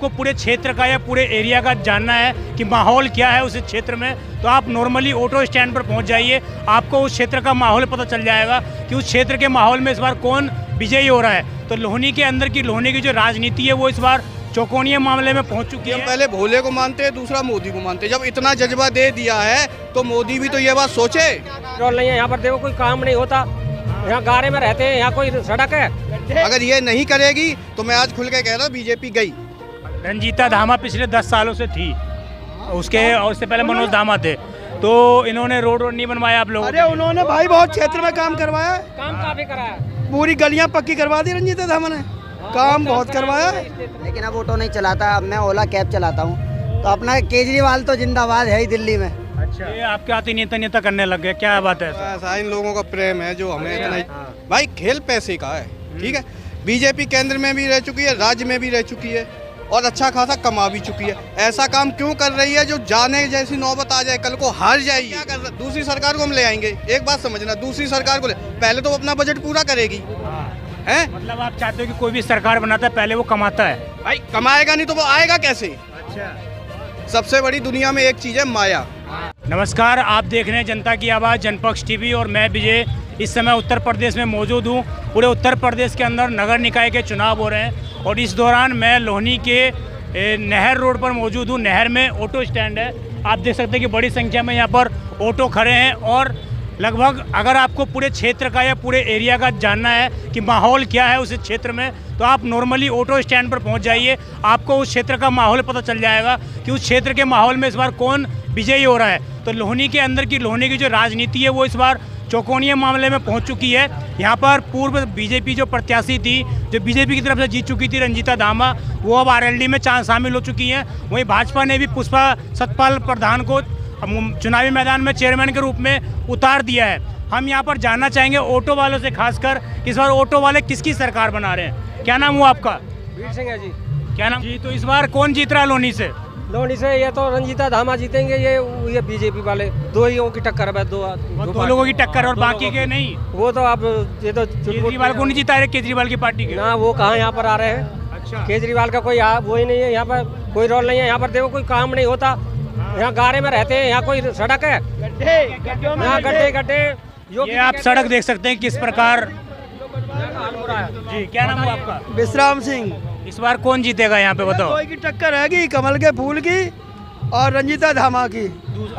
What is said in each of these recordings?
को पूरे क्षेत्र का या पूरे एरिया का जानना है कि माहौल क्या है उस क्षेत्र में, तो आप नॉर्मली ऑटो स्टैंड पर पहुंच जाइए। आपको उस क्षेत्र का माहौल पता चल जाएगा कि उस क्षेत्र के माहौल में इस बार कौन विजयी हो रहा है। तो लोहनी के अंदर की लोहनी की जो राजनीति है वो इस बार चौकोनिया मामले में पहुंच चुकी है। हम पहले भोले को मानते हैं, दूसरा मोदी को मानते हैं। जब इतना जज्बा दे दिया है तो मोदी भी तो ये बात सोचे। पेट्रोल नहीं है यहाँ पर, देखो कोई काम नहीं होता, यहाँ गारे में रहते हैं, यहाँ कोई सड़क है। अगर ये नहीं करेगी तो मैं आज खुल के कह रहा हूँ बीजेपी गई। रंजीता धामा पिछले 10 सालों से थी, उसके और उससे पहले मनोज धामा थे, तो इन्होंने रोड नहीं बनवाया आप लोगों? अरे उन्होंने भाई बहुत क्षेत्र में काम करवाया, काम काफी कराया, पूरी गलियां पक्की करवा दी रंजीता धामा ने, काम बहुत करवाया। लेकिन अब ऑटो नहीं चलाता, अब मैं ओला कैब चलाता हूँ। तो अपना केजरीवाल तो जिंदाबाद है ही दिल्ली में। अच्छा, ये आपके आते नेता करने लग गए, क्या बात है? ऐसा इन लोगों का प्रेम है जो हमें इतना भाई खेल पैसे का है। ठीक है, बीजेपी केंद्र में भी रह चुकी है, राज्य में भी रह चुकी है और अच्छा खासा कमा भी चुकी है। ऐसा काम क्यों कर रही है जो जाने जैसी नौबत आ जाए, कल को हार जाएगी? क्या कर दूसरी सरकार को हम ले आएंगे? एक बात समझना, दूसरी सरकार को पहले तो अपना बजट पूरा करेगी है। मतलब आप चाहते हो कि कोई भी सरकार बनाता है पहले वो कमाता है? भाई कमाएगा नहीं तो वो आएगा कैसे? अच्छा, सबसे बड़ी दुनिया में एक चीज है माया। नमस्कार, आप देख रहे हैं जनता की आवाज़ जनपक्ष टीवी और मैं विजय। इस समय उत्तर प्रदेश में मौजूद हूँ। पूरे उत्तर प्रदेश के अंदर नगर निकाय के चुनाव हो रहे हैं और इस दौरान मैं लोहनी के नहर रोड पर मौजूद हूँ। नहर में ऑटो स्टैंड है, आप देख सकते हैं कि बड़ी संख्या में यहाँ पर ऑटो खड़े हैं और लगभग अगर आपको पूरे क्षेत्र का या पूरे एरिया का जानना है कि माहौल क्या है उस क्षेत्र में, तो आप नॉर्मली ऑटो स्टैंड पर पहुंच जाइए। आपको उस क्षेत्र का माहौल पता चल जाएगा कि उस क्षेत्र के माहौल में इस बार कौन विजयी हो रहा है। तो लोहनी के अंदर की लोहनी की जो राजनीति है वो इस बार चौकोनिया मामले में पहुंच चुकी है। यहाँ पर पूर्व बीजेपी जो प्रत्याशी थी, जो बीजेपी की तरफ से जीत चुकी थी रंजीता धामा, वो अब आरएलडी में शामिल हो चुकी हैं। वहीं भाजपा ने भी पुष्पा सतपाल प्रधान को चुनावी मैदान में चेयरमैन के रूप में उतार दिया है। हम यहाँ पर जानना चाहेंगे ऑटो वालों से, खासकर इस बार ऑटो वाले किसकी सरकार बना रहे हैं? क्या नाम हुआ आपका? वीर सिंह है जी। क्या नाम जी? तो इस बार कौन जीत रहा है लोहनी से? लोहनी से ये तो रंजीता धामा जीतेंगे, ये बीजेपी वाले। दो ही की टक्कर है, दो लोगों की टक्कर और बाकी के नहीं। वो तो आप ये तो केजरीवाल को नहीं जिता रहे, केजरीवाल की पार्टी के ना, वो कहाँ यहाँ पर आ रहे हैं। अच्छा, केजरीवाल का कोई वो ही नहीं है, यहाँ पर कोई रोल नहीं है। यहाँ पर देखो कोई काम नहीं होता, यहाँ गारे में रहते हैं, यहाँ कोई सड़क है, यहाँ गड्ढे। ये आप सड़क देख सकते हैं किस प्रकार जी। क्या नाम हुआ आपका? विश्राम सिंह। इस बार कौन जीतेगा यहाँ पे बताओ? कोई की टक्कर हैगी, कमल के फूल की और रंजीता धामा की।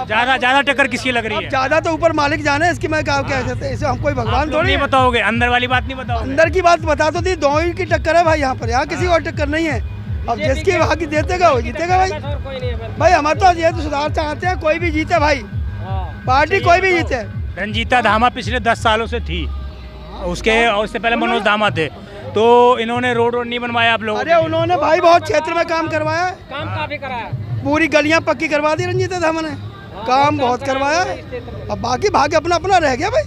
ज्यादा टक्कर किसकी लग रही है? ज्यादा तो ऊपर मालिक जाने, इसकी मैं क्या कह सकते हैं, इसे हम कोई भगवान थोड़ी नहीं बताओगे, अंदर वाली बात नहीं बताओगे? अंदर की बात बता तो दी, दो ही की टक्कर है भाई यहाँ पर, यहाँ किसी और टक्कर नहीं है। अब जिसकी वहाँ की देतेगा वो जीतेगा भाई। भाई हमारे तो ये तो सुधार चाहते हैं, कोई भी जीते भाई, पार्टी कोई भी जीते। रंजीता धामा पिछले 10 सालों से थी, उसके और उससे पहले मनोज धामा थे, तो इन्होंने रोड नहीं बनवाया आप लोगों? अरे उन्होंने भाई बहुत क्षेत्र में काम करवाया, काम काफी कराया, पूरी गलियां पक्की करवा दी रंजीता धामा ने, काम बहुत करवाया। अब बाकी भाग्य अपना अपना रह गया भाई,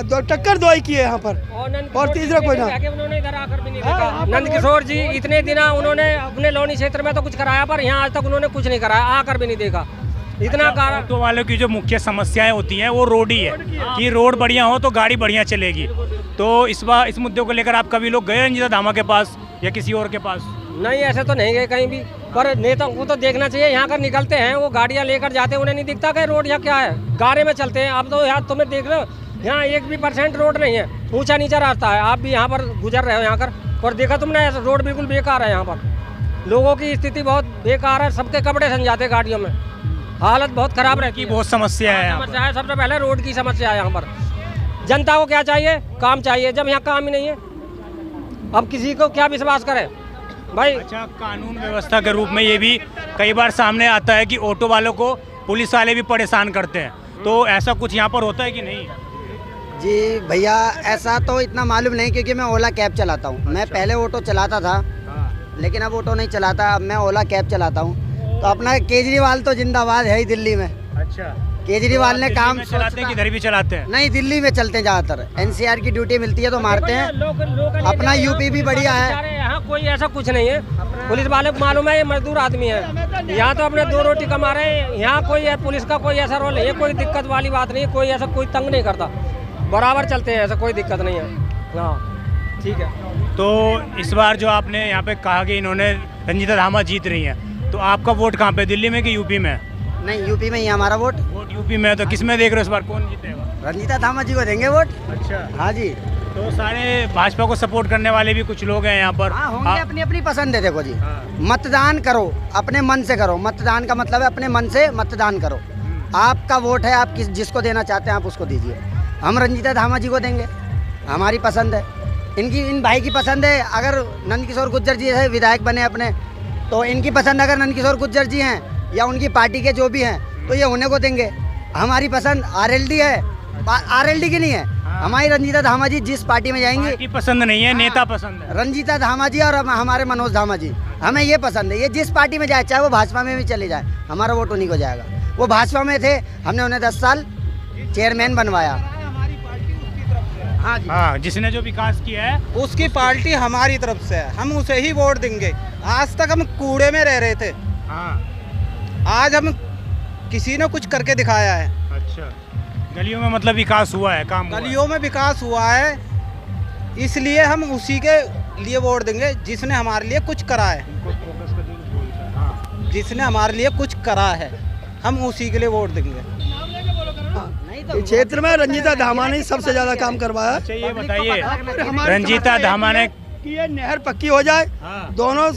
दो टक्कर दो ही किए यहाँ पर और तीसरा कोई ना। उन्होंने इधर आकर भी नहीं देखा। नंद किशोर जी इतने दिन उन्होंने अपने लोहनी क्षेत्र में तो कुछ कराया, पर यहाँ आज तक उन्होंने कुछ नहीं कराया, आकर भी नहीं देखा। इतना कारण ऑटो वालों की जो मुख्य समस्याएं होती हैं वो रोड ही है कि रोड बढ़िया हो तो गाड़ी बढ़िया चलेगी। तो इस बार इस मुद्दे को लेकर आप कभी लोग गए रंजीता धामा के पास या किसी और के पास? नहीं, ऐसे तो नहीं गए कहीं भी, पर नेता को तो देखना चाहिए। यहाँ कर निकलते हैं वो गाड़ियाँ लेकर जाते हैं, उन्हें नहीं दिखता कि रोड यहाँ क्या है, गारे में चलते हैं। अब तो यहाँ तुम्हें देख लो, यहाँ 1% रोड नहीं है, ऊंचा नीचा रास्ता है। आप भी यहाँ पर गुजर रहे हो यहाँ कर, और देखा तुमने रोड बिल्कुल बेकार है। यहाँ पर लोगों की स्थिति बहुत बेकार है, सबके कपड़े सन जाते गाड़ियों में, हालत बहुत खराब रहती है। बहुत समस्या है, समस्या है। सबसे पहले रोड की समस्या है यहाँ पर। जनता को क्या चाहिए? काम चाहिए। जब यहाँ काम ही नहीं है, अब किसी को क्या विश्वास करे भाई? अच्छा, कानून व्यवस्था के रूप में ये भी कई बार सामने आता है कि ऑटो वालों को पुलिस वाले भी परेशान करते हैं, तो ऐसा कुछ यहाँ पर होता है कि नहीं? जी भैया, ऐसा तो इतना मालूम नहीं, क्योंकि मैं ओला कैब चलाता हूँ। मैं पहले ऑटो चलाता था, लेकिन अब ऑटो नहीं चलाता, अब मैं ओला कैब चलाता हूँ। तो अपना केजरीवाल तो जिंदाबाद है ही दिल्ली में। अच्छा, केजरीवाल ने काम चलाते हैं कि इधर भी चलाते हैं? नहीं, दिल्ली में चलते हैं ज़्यादातर। एनसीआर की ड्यूटी मिलती है तो मारते हैं। अपना यूपी भी बढ़िया है, यहाँ कोई ऐसा कुछ नहीं है। पुलिस वाले को मालूम है ये मजदूर आदमी है, यहाँ तो अपने 2 रोटी कमा रहे हैं। यहाँ कोई पुलिस का कोई ऐसा रोल नहीं है, कोई दिक्कत वाली बात नहीं है, कोई ऐसा कोई तंग नहीं करता, बराबर चलते हैं, ऐसा कोई दिक्कत नहीं है। हाँ, ठीक है। तो इस बार जो आपने यहाँ पे कहा कि इन्होंने रंजीता धामा जीत रही हैं, तो आपका वोट कहाँ पे, दिल्ली में कि यूपी में? नहीं, यूपी में ही है हमारा वोट। वोट यूपी में है, तो किस में देख रहे हो इस बार कौन जीतेगा? रंजीता धामा जी को देंगे वोट। अच्छा, हाँ जी। तो सारे भाजपा को सपोर्ट करने वाले भी कुछ लोग हैं यहाँ पर। हाँ होंगे, अपनी अपनी पसंद है। देखो जी, मतदान करो, अपने मन से करो। मतदान का मतलब है अपने मन से मतदान करो। आपका वोट है, आप जिसको देना चाहते हैं आप उसको दीजिए। हम रंजीता धामा जी को देंगे, हमारी पसंद है। इन भाई की पसंद है। अगर नंदकिशोर गुर्जर जी है विधायक बने अपने, तो इनकी पसंद अगर नंदकिशोर गुर्जर जी हैं या उनकी पार्टी के जो भी हैं, तो ये उन्हें को देंगे। हमारी पसंद आरएलडी है, आरएलडी की नहीं है। हमारी रंजीता धामा जी जिस पार्टी में जाएंगी, पार्टी पसंद नहीं है, नेता पसंद है। रंजीता धामा जी और हमारे मनोज धामा जी, हमें ये पसंद है। ये जिस पार्टी में जाए, चाहे वो भाजपा में भी चले जाए, हमारा वोट उन्हीं को जाएगा। वो भाजपा में थे, हमने उन्हें 10 साल चेयरमैन बनवाया। हाँ जी, हाँ, जिसने जो विकास किया है उसकी पार्टी हमारी तरफ से है, हम उसे ही वोट देंगे। आज तक हम कूड़े में रह रहे थे, आज हम किसी ने कुछ करके दिखाया है। अच्छा, गलियों में मतलब विकास हुआ है, काम हुआ है। गलियों में विकास हुआ है, इसलिए हम उसी के लिए वोट देंगे जिसने हमारे लिए कुछ करा है। जिसने हमारे लिए कुछ करा है, हम उसी के लिए वोट देंगे। इस क्षेत्र में रंजीता धामा ने सबसे ज्यादा काम करवाया। अच्छा, ये बताइए, हमारी रंजीता समस्या धामा ने कि ये नहर पक्की हो जाए, दोनों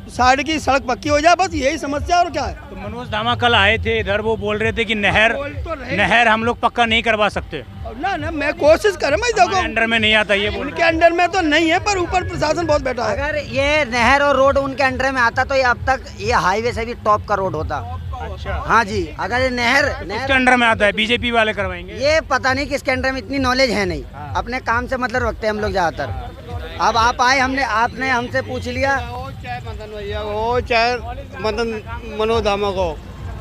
साइड की सड़क पक्की हो जाए, बस यही समस्या और क्या है। तो मनोज धामा कल आए थे इधर, वो बोल रहे थे कि नहर हम लोग पक्का नहीं करवा सकते। ना ना, मैं कोशिश कर मैं देखो अंडर में नहीं आता, ये बोल उनके अंडर में तो नहीं है, पर ऊपर प्रशासन बहुत बैठा है। अगर ये नहर और रोड उनके अंडर में आता तो ये अब तक ये हाईवे से भी टॉप का रोड होता। अच्छा, हाँ जी, अगर ये नहर किसके अंडर में आता है? बीजेपी वाले करवाएंगे? ये पता नहीं किसके अंडर में, इतनी नॉलेज है नहीं। अपने काम से मतलब रखते हैं हम लोग ज्यादातर। अब आप आए, आपने हमसे पूछ लिया, वो चाहे मदन मनोज धामा को,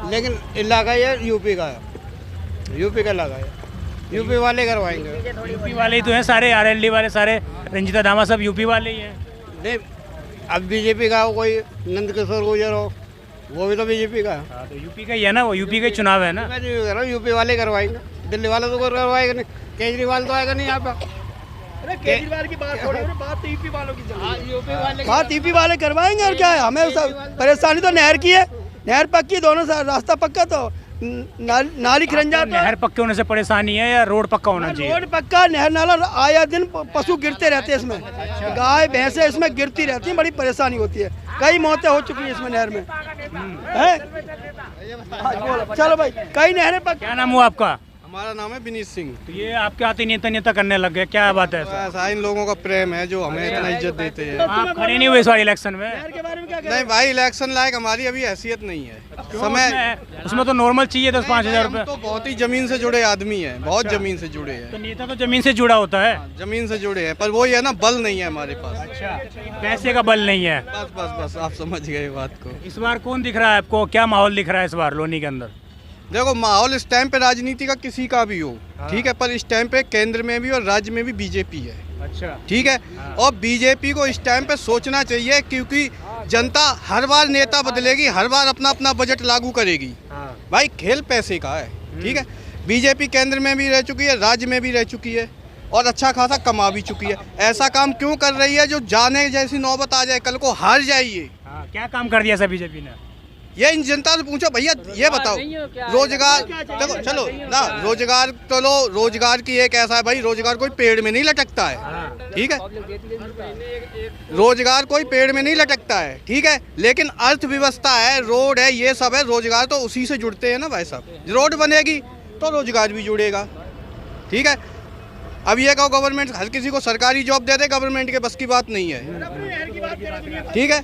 लेकिन इलाका ये यूपी का है, यूपी का इलाका है, यूपी वाले करवाएंगे। यूपी वाले ही तो हैं सारे, आरएलडी वाले सारे, रंजीता धामा सब यूपी वाले ही हैं। नहीं, अब बीजेपी का हो कोई नंदकिशोर गुर्जर हो, वो भी तो बीजेपी का है। हाँ, तो यूपी का ही है ना, वो यूपी का ही चुनाव है ना। मैं जो कह रहा हूँ यूपी वाले करवाएंगे, दिल्ली वाले तो करवाएगा नहीं, केजरीवाल तो आएगा नहीं यहाँ पे। अरे केजरीवाल की बात छोड़ो, बात तो यूपी वालों की चल रही है। बात यूपी वाले करवाएंगे और क्या है, हमें परेशानी तो नहर की है। नहर पक्की, दोनों रास्ता पक्का, तो नाली खिरन जाता है। नहर पक्के होने से परेशानी है या रोड पक्का होना चाहिए? रोड पक्का, नहर नाला, आया दिन पशु गिरते रहते हैं इसमें, गाय भैंसे इसमें गिरती रहती हैं, बड़ी परेशानी होती है। कई मौतें हो चुकी हैं इसमें नहर में, है? चलो भाई, कई नहरें पक्की। क्या नाम हुआ आपका? हमारा नाम है विनीत सिंह। तो ये आपके आते नेता करने लग गए, क्या बात है ऐसा? ऐसा इन लोगों का प्रेम है जो हमें इतना इज्जत देते हैं। आप खड़े नहीं हुए इस बार इलेक्शन में? नहर के बारे में क्या नहीं भाई, इलेक्शन लायक हमारी अभी हैसियत नहीं है। समय उसमें तो नॉर्मल चाहिए 10-5 हजार हम रुपए। तो बहुत ही जमीन से जुड़े आदमी हैं, बहुत जमीन से जुड़े हैं। तो नेता तो जमीन से जुड़ा होता है। जमीन से जुड़े हैं, पर वो ये है ना, बल नहीं है हमारे पास। अच्छा, पैसे का बल नहीं है। बस बस बस, आप समझ गए बात को। इस बार कौन दिख रहा है आपको, क्या माहौल दिख रहा है इस बार लोनी के अंदर? देखो, माहौल इस टाइम पे राजनीति का किसी का भी हो, ठीक है, पर इस टाइम पे केंद्र में भी और राज्य में भी बीजेपी है। अच्छा, ठीक है, और बीजेपी को इस टाइम पे सोचना चाहिए, क्योंकि जनता हर बार नेता बदलेगी, हर बार अपना अपना बजट लागू करेगी। भाई, खेल पैसे का है, ठीक है। बीजेपी केंद्र में भी रह चुकी है, राज्य में भी रह चुकी है, और अच्छा खासा कमा भी चुकी है। ऐसा काम क्यों कर रही है जो जाने जैसी नौबत आ जाए, कल को हार जाइए? क्या काम कर दिया बीजेपी ने? ये इन जनता से पूछो भैया, ये बताओ। रोजगार देखो, चलो ना, रोजगार तो लो, रोजगार की एक ऐसा है भाई, रोजगार कोई पेड़ में नहीं लटकता है, ठीक है, रोजगार कोई पेड़ में नहीं लटकता है, ठीक है, लेकिन अर्थव्यवस्था है, रोड है, ये सब है, रोजगार तो उसी से जुड़ते हैं ना भाई साहब। रोड बनेगी तो रोजगार भी जुड़ेगा, ठीक है। अब ये कहो गवर्नमेंट हर किसी को सरकारी जॉब दे दे, गवर्नमेंट के बस की बात नहीं है, ठीक है।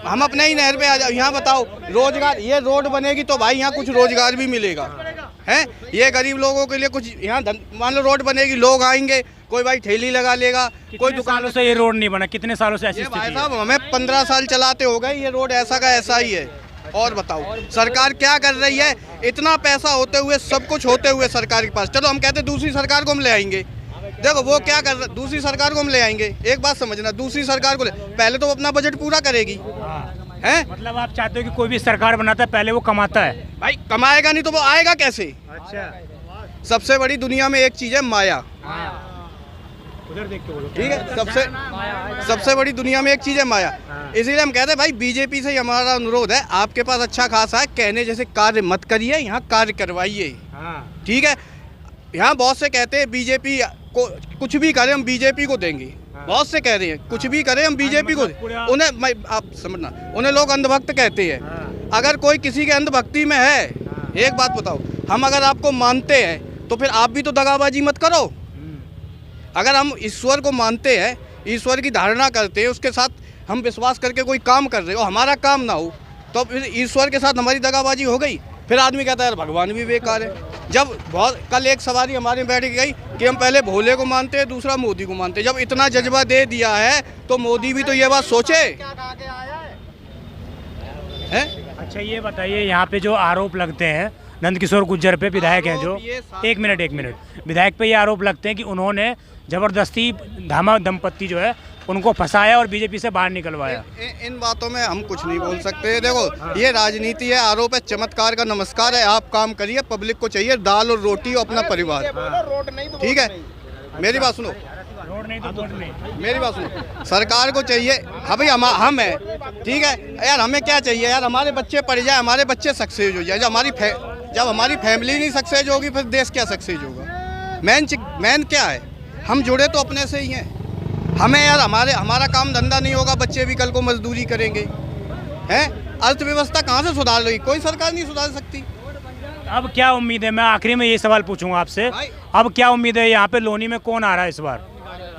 हम अपने ही नहर पे आ जाओ, यहाँ बताओ रोजगार, ये रोड बनेगी तो भाई यहाँ कुछ रोजगार भी मिलेगा, है। ये गरीब लोगों के लिए कुछ यहाँ, मान लो रोड बनेगी, लोग आएंगे, कोई भाई ठेली लगा लेगा, कोई दुकानों से ये रोड नहीं बना, कितने सालों से ऐसी भाई स्थिति है? साहब, हमें 15 साल चलाते हो गए, ये रोड ऐसा का ऐसा ही है। और बताओ सरकार क्या कर रही है? इतना पैसा होते हुए, सब कुछ होते हुए सरकार के पास, चलो हम कहते दूसरी सरकार को हम ले आएंगे, देखो वो क्या कर रहा है, दूसरी सरकार को हम ले आएंगे। एक बात समझना, दूसरी सरकार को पहले तो वो अपना बजट पूरा करेगी, है। मतलब आप चाहते हो कि कोई भी सरकार बनाता है पहले वो कमाता है? भाई कमाएगा नहीं तो वो आएगा कैसे? अच्छा, सबसे बड़ी दुनिया में एक चीज है माया, उधर देख के बोलो। ठीक है, सबसे बड़ी दुनिया में एक चीज है माया। इसीलिए हम कहते हैं भाई बीजेपी से ही हमारा अनुरोध है, आपके पास अच्छा खासा है, कहने जैसे कार्य मत करिए, यहाँ कार्य करवाइए। ठीक है, यहाँ बहुत से कहते हैं बीजेपी को कुछ भी करें हम बीजेपी को देंगे, बहुत से कह रहे हैं कुछ भी करें हम बीजेपी को, उन्हें आप समझना, उन्हें लोग अंधभक्त कहते हैं। अगर कोई किसी के अंधभक्ति में है, एक बात बताओ, हम अगर आपको मानते हैं तो फिर आप भी तो दगाबाजी मत करो। अगर हम ईश्वर को मानते हैं, ईश्वर की धारणा करते हैं, उसके साथ हम विश्वास करके कोई काम कर रहे हो, हमारा काम ना हो, तो फिर ईश्वर के साथ हमारी दगाबाजी हो गई, फिर आदमी कहता है यार भगवान भी बेकार है। जब बहुत कल एक सवारी हमारे बैठ गई कि हम पहले भोले को मानते हैं, दूसरा मोदी को मानते हैं। जब इतना जज्बा दे दिया है तो मोदी भी तो ये बात सोचे है। अच्छा ये बताइए, यहाँ पे जो आरोप लगते हैं नंदकिशोर गुर्जर पे, विधायक हैं जो, एक मिनट, विधायक पे ये आरोप लगते हैं कि उन्होंने जबरदस्ती धामा दंपत्ति जो है उनको फंसाया और बीजेपी से बाहर निकलवाया। इन बातों में हम कुछ नहीं बोल सकते। देखो ये राजनीति है, आरोप है, चमत्कार का नमस्कार है। आप काम करिए, पब्लिक को चाहिए दाल और रोटी और अपना परिवार। ठीक है, मेरी बात सुनो, रोड नहीं तो वोट नहीं। मेरी बात सुनो, सरकार को चाहिए, हाँ भाई हम है, ठीक है यार, हमें क्या चाहिए यार, हमारे बच्चे पढ़ जाए, हमारे बच्चे सक्सेस हो जाए। जब हमारी फैमिली नहीं सक्सेस होगी फिर देश क्या सक्सेस होगा। मेन क्या है, हम जुड़े तो अपने से ही हैं। हमें यार हमारा काम धंधा नहीं होगा, बच्चे भी कल को मजदूरी करेंगे, हैं? अर्थव्यवस्था कहाँ से सुधार लेगी? कोई सरकार नहीं सुधार सकती। अब क्या उम्मीद है, मैं आखिरी में ये सवाल पूछूंगा आपसे, अब क्या उम्मीद है यहाँ पे लोनी में कौन आ रहा है इस बार,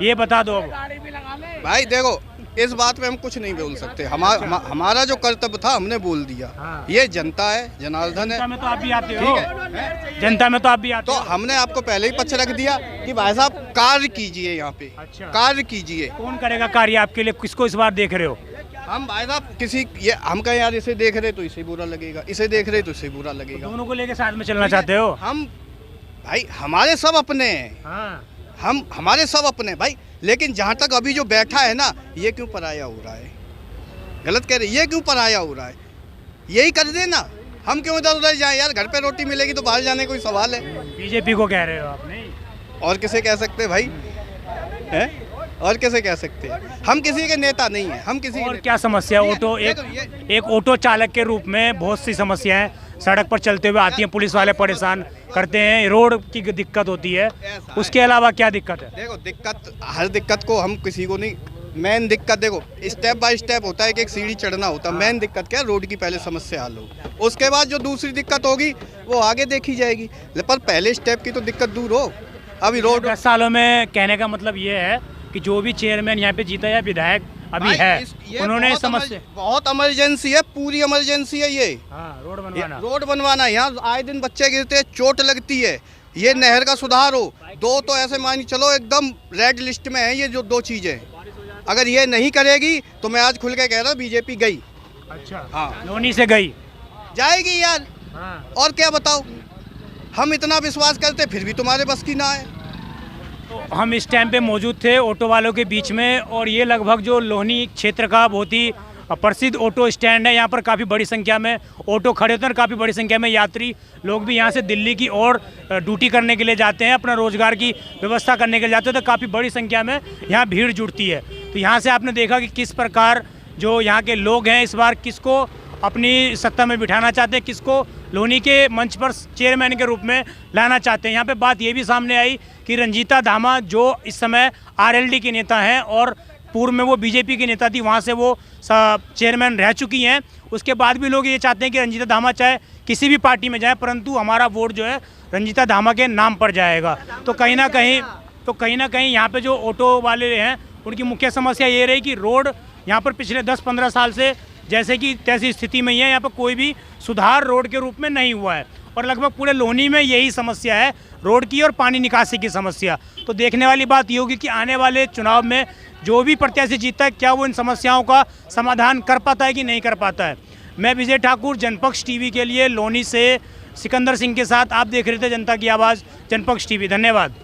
ये बता दो। अब भाई देखो, इस बात पे हम कुछ नहीं बोल सकते। हमारा जो कर्तव्य था हमने बोल दिया। ये जनता है, जनार्दन है। जनता में तो आप भी आते हो, जनता में तो आप भी आते तो हो। हमने आपको पहले ही पक्ष रख दिया कि भाई साहब कार्य कीजिए, यहाँ पे अच्छा। कार्य कीजिए। कौन करेगा कार्य आपके लिए, किसको इस बार देख रहे हो? हम भाई साहब हम कहें यार इसे देख रहे तो इसे बुरा लगेगा, इसे देख रहे तो इसे बुरा लगेगा। दोनों को लेके साथ में चलना चाहते हो? हम भाई हमारे सब अपने हैं, हमारे सब अपने भाई, लेकिन जहाँ तक अभी जो बैठा है ना, ये क्यों पराया हो रहा है? गलत कह रहे, ये क्यों पराया हो रहा है? यही कर देना, हम क्यों इधर उधर जाए यार? घर पे रोटी मिलेगी तो बाहर जाने कोई सवाल है? बीजेपी को कह रहे हो आप? नहीं, और किसे कह सकते भाई, हैं? और कैसे कह सकते हैं? हम किसी के नेता नहीं हैं, हम किसी और क्या समस्या? ऑटो एक ऑटो चालक के रूप में बहुत सी समस्याएं सड़क पर चलते हुए आती हैं, पुलिस वाले परेशान करते हैं, रोड की दिक्कत होती है, उसके अलावा क्या दिक्कत है? देखो हर दिक्कत को हम किसी को नहीं, मेन दिक्कत देखो स्टेप बाय स्टेप होता है कि एक सीढ़ी चढ़ना होता है। मेन दिक्कत क्या है? रोड की पहले समस्या हल हो, उसके बाद जो दूसरी दिक्कत होगी वो आगे देखी जाएगी, पर पहले स्टेप की तो दिक्कत दूर हो। अभी रोड 10 सालों में, कहने का मतलब ये है कि जो भी चेयरमैन यहाँ पे जीता या विधायक अभी है, उन्होंने समस्या, बहुत इमरजेंसी है, पूरी इमरजेंसी है ये। रोड बनवाना, यहाँ आए दिन बच्चे गिरते हैं, चोट लगती है, ये नहर का सुधार हो। दो तो ऐसे मान चलो एकदम रेड लिस्ट में है ये जो दो चीजें, अगर ये नहीं करेगी तो मैं आज खुल के कह रहा हूँ बीजेपी गई। अच्छा, हाँ, लोनी से गई, जाएगी यार। और क्या बताओ, हम इतना विश्वास करते फिर भी तुम्हारे बस की ना है। तो हम इस टाइम पे मौजूद थे ऑटो वालों के बीच में, और ये लगभग जो लोहनी क्षेत्र का बहुत ही प्रसिद्ध ऑटो स्टैंड है। यहाँ पर काफ़ी बड़ी संख्या में ऑटो खड़े होते हैं और काफ़ी बड़ी संख्या में यात्री लोग भी यहाँ से दिल्ली की ओर ड्यूटी करने के लिए जाते हैं, अपना रोजगार की व्यवस्था करने के लिए जाते हैं, तो काफ़ी बड़ी संख्या में यहाँ भीड़ जुड़ती है। तो यहाँ से आपने देखा कि किस प्रकार जो यहाँ के लोग हैं इस बार किसको अपनी सत्ता में बिठाना चाहते हैं, किसको लोनी के मंच पर चेयरमैन के रूप में लाना चाहते हैं। यहाँ पे बात ये भी सामने आई कि रंजीता धामा जो इस समय आरएलडी के नेता हैं और पूर्व में वो बीजेपी की नेता थी, वहाँ से वो चेयरमैन रह चुकी हैं, उसके बाद भी लोग ये चाहते हैं कि रंजीता धामा चाहे किसी भी पार्टी में जाए, परंतु हमारा वोट जो है रंजीता धामा के नाम पर जाएगा। तो कहीं ना कहीं यहाँ पे जो ऑटो वाले हैं उनकी मुख्य समस्या ये रही कि रोड यहाँ पर पिछले 10-15 साल से जैसे कि तैसी स्थिति में ही है, यहाँ पर कोई भी सुधार रोड के रूप में नहीं हुआ है, और लगभग पूरे लोनी में यही समस्या है, रोड की और पानी निकासी की समस्या। तो देखने वाली बात ये होगी कि आने वाले चुनाव में जो भी प्रत्याशी जीतता है, क्या वो इन समस्याओं का समाधान कर पाता है कि नहीं कर पाता है। मैं विजय ठाकुर, जनपक्ष टीवी के लिए लोनी से सिकंदर सिंह के साथ। आप देख रहे थे जनता की आवाज़, जनपक्ष टीवी। धन्यवाद।